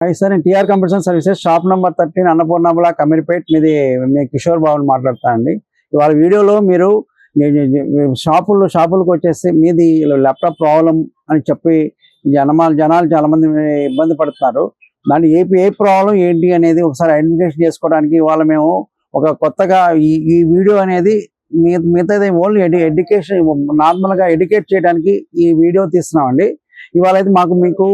Hi sir, నేను TR computer services shop number 13 అన్నపూర్ణంల కమీర్పేట్ మీది. మీ కిషోర్ బాబుని మాట్లాడుతా అండి. ఇవాళ వీడియోలో మీరు షాపులకు వచ్చేసి మీది ల్యాప్టాప్ ప్రాబ్లం అని చెప్పి జనాలు చాలా మంది ఇబ్బంది పడుతున్నారు. దాన్ని ఏ ప్రాబ్లం ఏంటి అనేది ఒకసారి ఐడెంటిఫికేషన్ చేసుకోవడానికి ఇవాళ మేము ఒక కొత్తగా ఈ వీడియో అనేది మిగతాది ఓన్లీ ఎడ్యుకేషన్, నార్మల్గా ఎడ్యుకేట్ చేయడానికి ఈ వీడియో తీస్తున్నామండి. ఇవాళ అయితే మీకు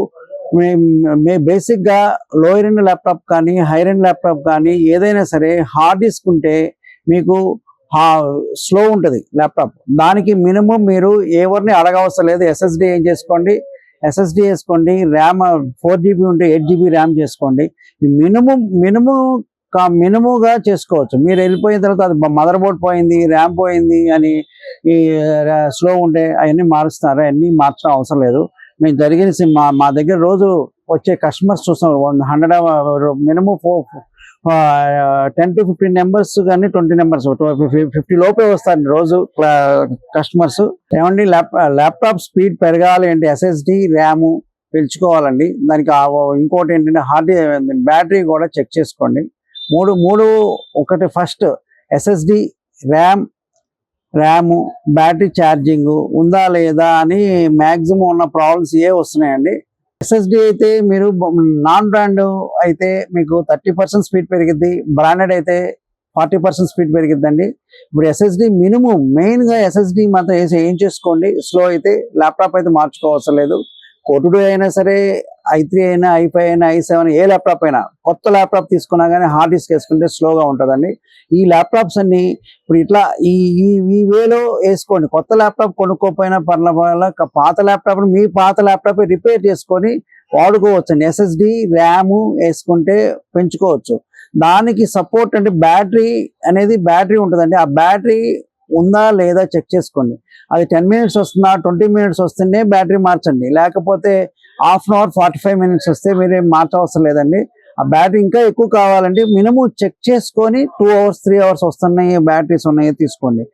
బేసిక్గా లోయర్ ఎండ్ ల్యాప్టాప్ కానీ హైయర్ ఎండ్ ల్యాప్టాప్ కానీ ఏదైనా సరే హార్డ్ డిస్క్ ఉంటే మీకు స్లో ఉంటుంది ల్యాప్టాప్. దానికి మినిమం మీరు ఎవరిని అడగవసరం లేదు. ఎస్ఎస్డి ఏం చేసుకోండి, ఎస్ఎస్డి వేసుకోండి. ర్యామ్ 4GB ఉంటే 8GB ర్యామ్ చేసుకోండి. మినిమంగా చేసుకోవచ్చు. మీరు వెళ్ళిపోయిన తర్వాత అది మదర్ బోర్డ్ పోయింది, ర్యామ్ పోయింది అని ఈ స్లో ఉంటే అవన్నీ మారుస్తున్నారు. అవన్నీ మార్చడం అవసరం లేదు. మేము జరిగిన మా దగ్గర రోజు వచ్చే కస్టమర్స్ చూస్తాం. 100 మినిమం 10 to 15 నెంబర్స్ కానీ 20 నెంబర్స్ 50 లోపే వస్తారు రోజు కస్టమర్స్. ఏమండి, ల్యాప్టాప్ స్పీడ్ పెరగాలి అంటే ఎస్ఎస్డి ర్యామ్ పెంచుకోవాలండి. దానికి ఇంకోటి ఏంటంటే బ్యాటరీ కూడా చెక్ చేసుకోండి. మూడు ఒకటి first SSD RAM battery charging ఉందా లేదా అని మ్యాక్సిమం ఉన్న ప్రాబ్లమ్స్ వస్తున్నాయండి. ఎస్ఎస్డి అయితే మీరు నాన్ బ్రాండ్ అయితే మీకు 30% స్పీడ్ పెరిగిద్ది, బ్రాండెడ్ అయితే 40% స్పీడ్ పెరిగిద్దండి. ఇప్పుడు ఎస్ఎస్డి మినిమం మెయిన్గా ఎస్ఎస్డి మాత్రం ఏం చేసుకోండి. స్లో అయితే ల్యాప్టాప్ అయితే మార్చుకోవసరం లేదు. కోటుడు అయినా సరే, i3 అయినా, i5 అయినా, i7 ఏ ల్యాప్టాప్ అయినా కొత్త ల్యాప్టాప్ తీసుకున్నా కానీ హార్డ్ డిస్క్ వేసుకుంటే స్లోగా ఉంటుందండి. ఈ ల్యాప్టాప్స్ అన్ని ఇప్పుడు ఇట్లా ఈ వేలో వేసుకోండి. కొత్త ల్యాప్టాప్ కొనుక్కోపోయినా పర్ల పాత ల్యాప్టాప్ రిపేర్ చేసుకొని వాడుకోవచ్చండి. ఎస్ఎస్డి ర్యామ్ వేసుకుంటే పెంచుకోవచ్చు. దానికి సపోర్ట్ అంటే బ్యాటరీ ఉంటుందండి. ఆ బ్యాటరీ ఉందా లేదా చెక్ చేసుకోండి. అది 10 minutes వస్తుందా, 20 minutes వస్తేనే బ్యాటరీ మార్చండి. లేకపోతే హాఫ్ అన్ అవర్ 45 minutes వస్తే మీరేం మార్చవసరం లేదండి. ఆ బ్యాటరీ ఇంకా ఎక్కువ కావాలంటే మినిమం చెక్ చేసుకొని 2 hours 3 hours వస్తున్నాయి బ్యాటరీస్ ఉన్నాయో తీసుకోండి.